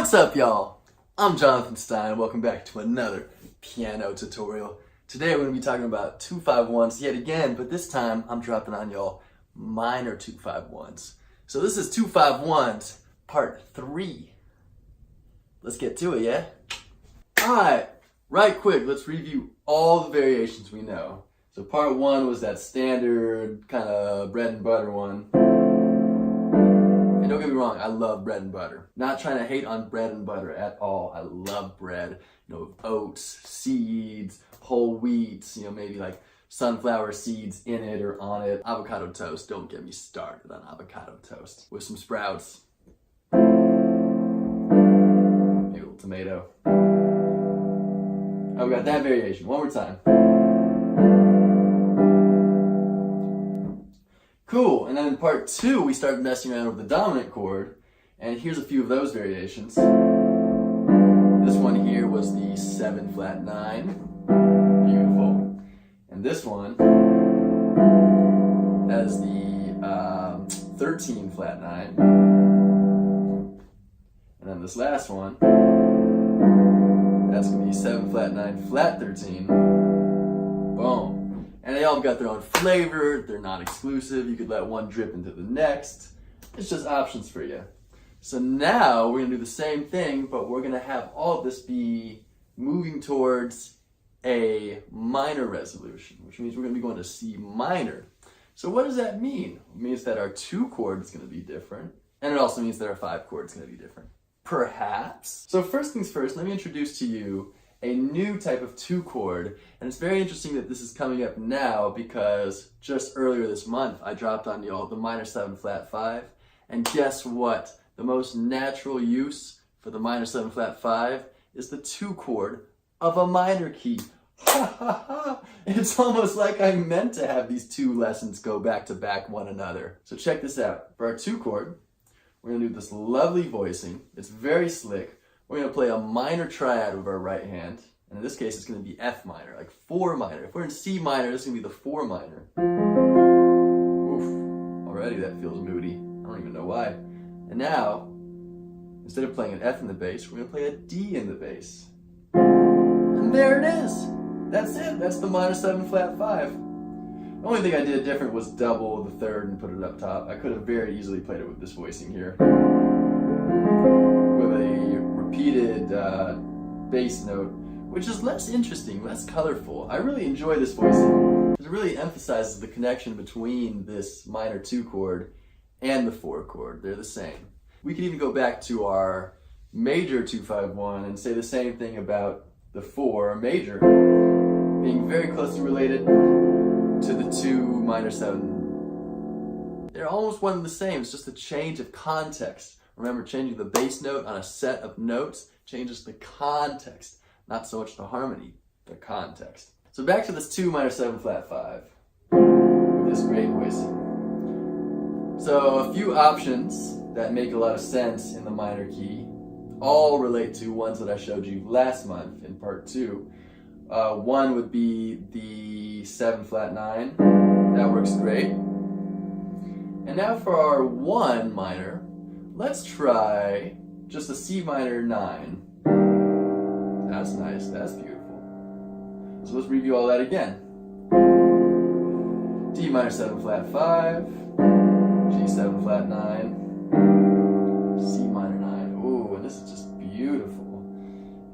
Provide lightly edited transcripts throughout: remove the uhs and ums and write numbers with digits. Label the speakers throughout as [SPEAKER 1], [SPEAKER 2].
[SPEAKER 1] What's up, y'all? I'm Jonathan Stein. Welcome back to another piano tutorial. Today we're going to be talking about 2-5-1s yet again, but this time I'm dropping on y'all minor 2-5-1s. So this is 2-5-1s part 3. Let's get to it, yeah? Alright, right quick, let's review all the variations we know. So part 1 was that standard kind of bread and butter one. And don't get me wrong, I love bread and butter. Not trying to hate on bread and butter at all. I love bread, oats, seeds, whole wheats, maybe like sunflower seeds in it or on it. Avocado toast, don't get me started on avocado toast. With some sprouts. Maybe a little tomato. Oh, we got that variation. One more time. Cool, and then in part 2, we started messing around with the dominant chord, and here's a few of those variations. This one here was the 7 flat 9, beautiful. And this one has the 13 flat 9. And then this last one, that's gonna be 7 flat 9 flat 13. Boom. And they all got their own flavor, they're not exclusive, you could let one drip into the next. It's just options for you. So now we're gonna do the same thing, but we're gonna have all of this be moving towards a minor resolution, which means we're gonna be going to C minor. So what does that mean? It means that our 2 chord is gonna be different, and it also means that our 5 chord is gonna be different. Perhaps. So first things first, let me introduce to you a new type of 2 chord, and it's very interesting that this is coming up now because just earlier this month I dropped on y'all the minor 7 flat 5, and guess what? The most natural use for the minor 7 flat 5 is the 2 chord of a minor key. Ha ha ha! It's almost like I meant to have these 2 lessons go back to back one another. So check this out. For our 2 chord, we're going to do this lovely voicing. It's very slick. We're going to play a minor triad with our right hand. And in this case, it's going to be F minor, like 4 minor. If we're in C minor, this is going to be the 4 minor. Oof, already that feels moody. I don't even know why. And now, instead of playing an F in the bass, we're going to play a D in the bass. And there it is. That's it. That's the minor 7 flat 5. The only thing I did different was double the 3rd and put it up top. I could have very easily played it with this voicing here. With a repeated bass note, which is less interesting, less colorful. I really enjoy this voicing because it really emphasizes the connection between this minor 2 chord and the 4 chord. They're the same. We could even go back to our major 2-5-1 and say the same thing about the 4 major, being very closely related to the 2 minor 7. They're almost one and the same. It's just a change of context. Remember, changing the bass note on a set of notes changes the context, not so much the harmony, the context. So back to this 2 minor 7 flat 5 with this great voicing. So a few options that make a lot of sense in the minor key all relate to ones that I showed you last month in part 2. One would be the 7 flat 9. That works great. And now for our 1 minor, let's try just a C minor 9. That's nice, that's beautiful. So let's review all that again. D minor 7 flat 5, G7 flat 9, C minor 9. Ooh, and this is just beautiful.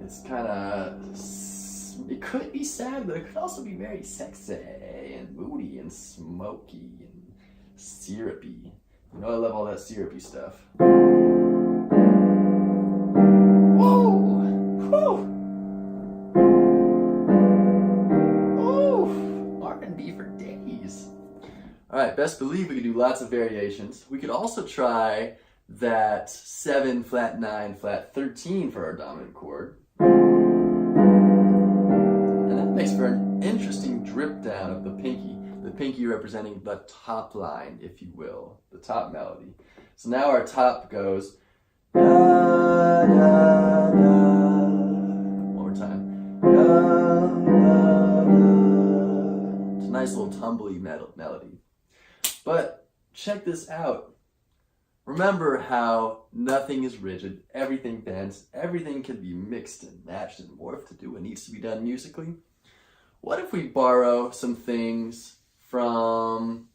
[SPEAKER 1] It's kind of, it could be sad, but it could also be very sexy and moody and smoky and syrupy. I love all that syrupy stuff. Whoa! Whew! Oh! R&B for days. Alright, best believe we could do lots of variations. We could also try that 7 flat 9 flat 13 for our dominant chord. And that makes for an interesting drip down of the pinky. The pinky representing the top line, if you will, the top melody. So now our top goes da, da, da. One more time. Da, da, da. It's a nice little tumbly melody. But check this out. Remember how nothing is rigid, everything bends, everything can be mixed and matched and morphed to do what needs to be done musically? What if we borrow some things from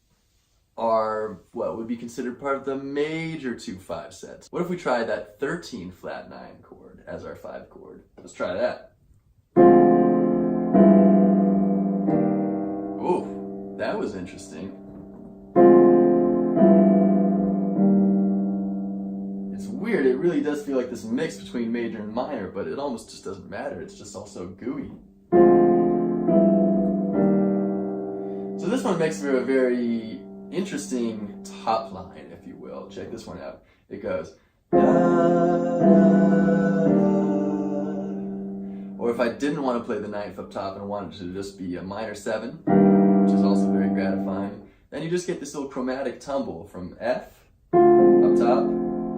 [SPEAKER 1] our, what would be considered part of the major 2/5 sets? What if we try that 13 flat 9 chord as our 5 chord? Let's try that. Ooh, that was interesting. It's weird, it really does feel like this mix between major and minor, but it almost just doesn't matter, it's just also gooey. So this one makes for a very interesting top line, if you will. Check this one out. It goes da, da, da. Or if I didn't want to play the 9th up top and wanted to just be a minor 7, which is also very gratifying, then you just get this little chromatic tumble from F up top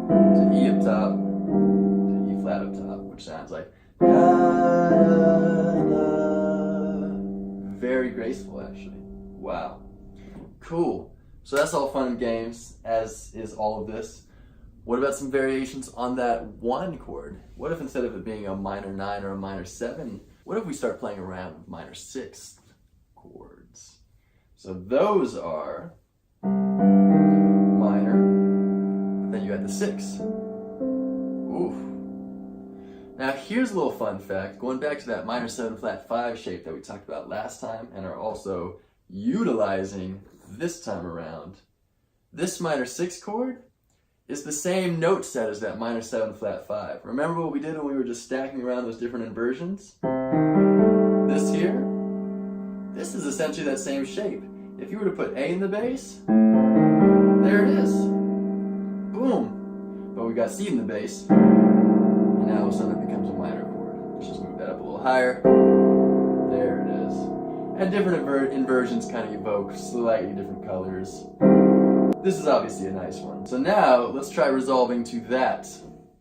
[SPEAKER 1] to E up top to E flat up top, which sounds like da, da, da. Very graceful, actually. Wow. Cool. So that's all fun and games, as is all of this. What about some variations on that 1 chord? What if instead of it being a minor 9 or a minor 7, what if we start playing around with minor 6th chords? So those are minor, then you add the 6. Oof. Now here's a little fun fact, going back to that minor 7 flat 5 shape that we talked about last time and are also utilizing this time around. This minor 6 chord is the same note set as that minor 7 flat 5. Remember what we did when we were just stacking around those different inversions? This here, this is essentially that same shape. If you were to put A in the bass, there it is. Boom. But we got C in the bass, and now all of a sudden it becomes a minor chord. Let's just move that up a little higher. There it is. And different inversions kind of evoke slightly different colors. This is obviously a nice one. So now, let's try resolving to that.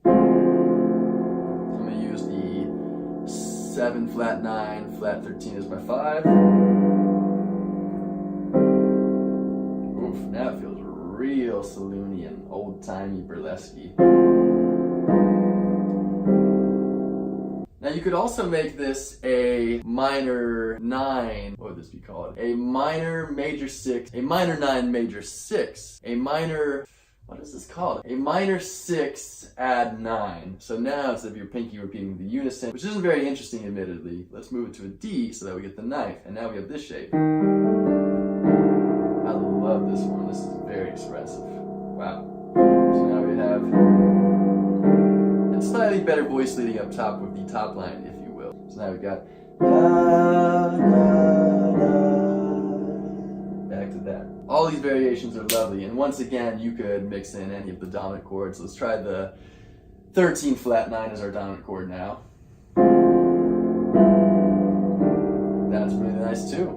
[SPEAKER 1] I'm going to use the 7 flat 9, flat 13 as my 5. Oof, now it feels real saloonian, old-timey, burlesque-y. Now you could also make this a minor 9, what would this be called? A minor major 6, a minor 9 major 6, a minor, what is this called? A minor 6 add 9. So now instead of your pinky repeating the unison, which isn't very interesting admittedly, let's move it to a D so that we get the 9th, and now we have this shape. I love this one, this is very expressive. Wow. So now we have a slightly better voice leading up top with the top line, if you will. So now we've got da, da, da. Back to that. All these variations are lovely, and once again, you could mix in any of the dominant chords. Let's try the 13 flat 9 as our dominant chord now. That's really nice too.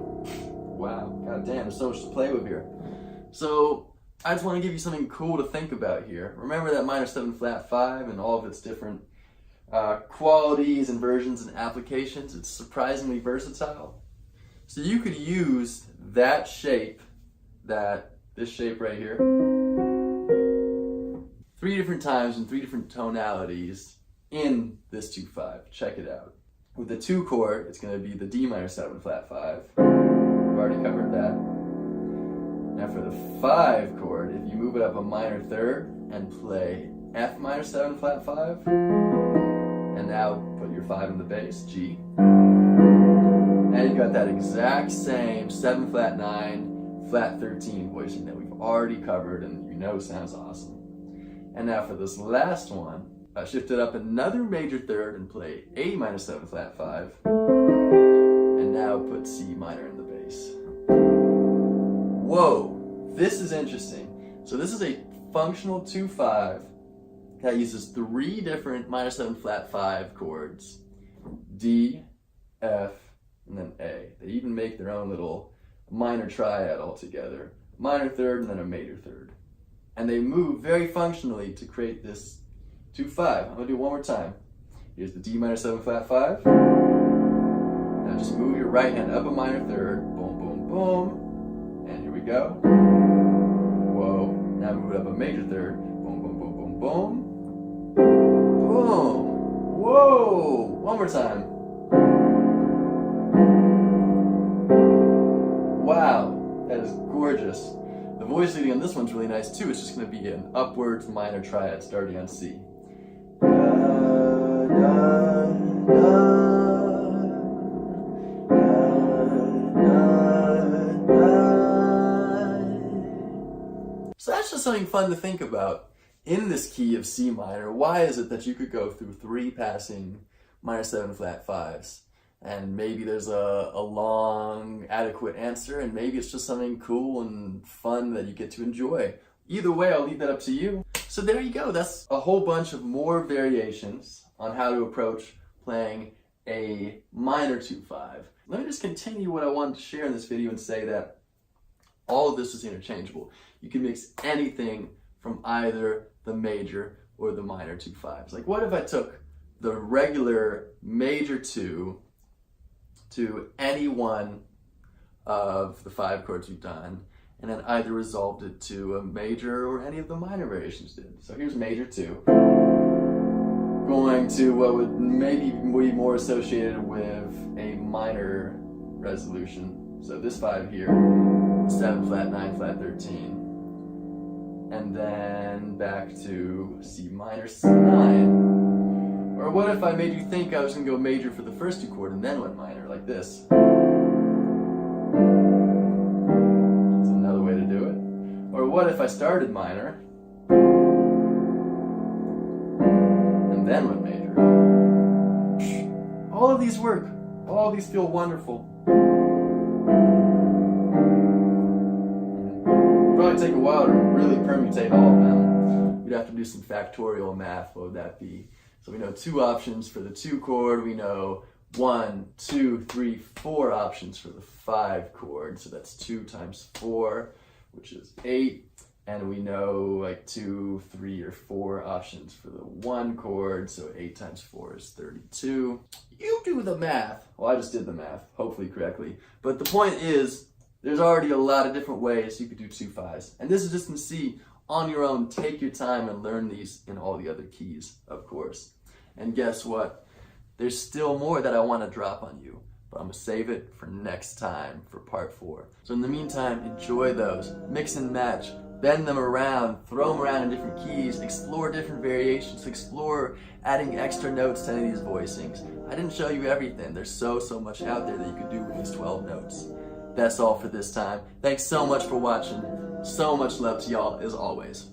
[SPEAKER 1] Wow, god damn, there's so much to play with here. So, I just want to give you something cool to think about here. Remember that minor 7 flat 5 and all of its different qualities, inversions, and applications? It's surprisingly versatile. So you could use that shape, this shape right here, 3 different times in 3 different tonalities in this 2/5. Check it out. With the 2 chord, it's going to be the D minor 7 flat 5. We've already covered that. Now for the 5 chord, if you move it up a minor 3rd and play F minor 7 flat 5, and now put your 5 in the bass, G, and you've got that exact same 7 flat 9, flat 13 voicing that we've already covered and you know sounds awesome. And now for this last one, shift it up another major 3rd and play A minor 7 flat 5, and now put C minor in the bass. Whoa, this is interesting. So this is a functional 2/5 that uses 3 different minor 7 flat 5 chords. D, F, and then A. They even make their own little minor triad all together. Minor 3rd and then a major 3rd. And they move very functionally to create this 2/5. I'm gonna do it one more time. Here's the D minor 7 flat 5. Now just move your right hand up a minor 3rd. Boom, boom, boom. And here we go. Whoa. Now move it up a major 3rd. Boom, Boom. Boom. Whoa. One more time. Wow, that is gorgeous. The voice leading on this one's really nice too. It's just going to be an upwards minor triad starting on C. So that's just something fun to think about. In this key of C minor, why is it that you could go through 3 passing minor 7 flat 5s? And maybe there's a long, adequate answer, and maybe it's just something cool and fun that you get to enjoy. Either way, I'll leave that up to you. So there you go. That's a whole bunch of more variations on how to approach playing a minor 2-5. Let me just continue what I wanted to share in this video and say that all of this is interchangeable. You can mix anything from either the major or the minor 2-5s. Like, what if I took the regular major 2 to any one of the 5 chords we've done, and then either resolved it to a major or any of the minor variations did. So here's major 2, going to what would maybe be more associated with a minor resolution. So this 5 here, 7 flat, 9 flat, 13. And then back to C minor 9. Or what if I made you think I was going to go major for the first 2 chords and then went minor, like this? That's another way to do it. Or what if I started minor and then went major? All of these work. All of these feel wonderful. Probably take a while to really permutate all of them. We'd have to do some factorial math. What would that be? So we know 2 options for the 2 chord. We know 1, 2, 3, 4 options for the 5 chord. So that's 2 times 4, which is 8. And we know like 2, 3, or 4 options for the 1 chord. So 8 times 4 is 32. You do the math. Well, I just did the math, hopefully correctly. But the point is, there's already a lot of different ways you could do 2-5s. And this is just in C on your own. Take your time and learn these in all the other keys, of course. And guess what? There's still more that I want to drop on you, but I'm going to save it for next time, for part 4. So in the meantime, enjoy those. Mix and match. Bend them around. Throw them around in different keys. Explore different variations. Explore adding extra notes to any of these voicings. I didn't show you everything. There's so much out there that you could do with these 12 notes. That's all for this time. Thanks so much for watching. So much love to y'all as always.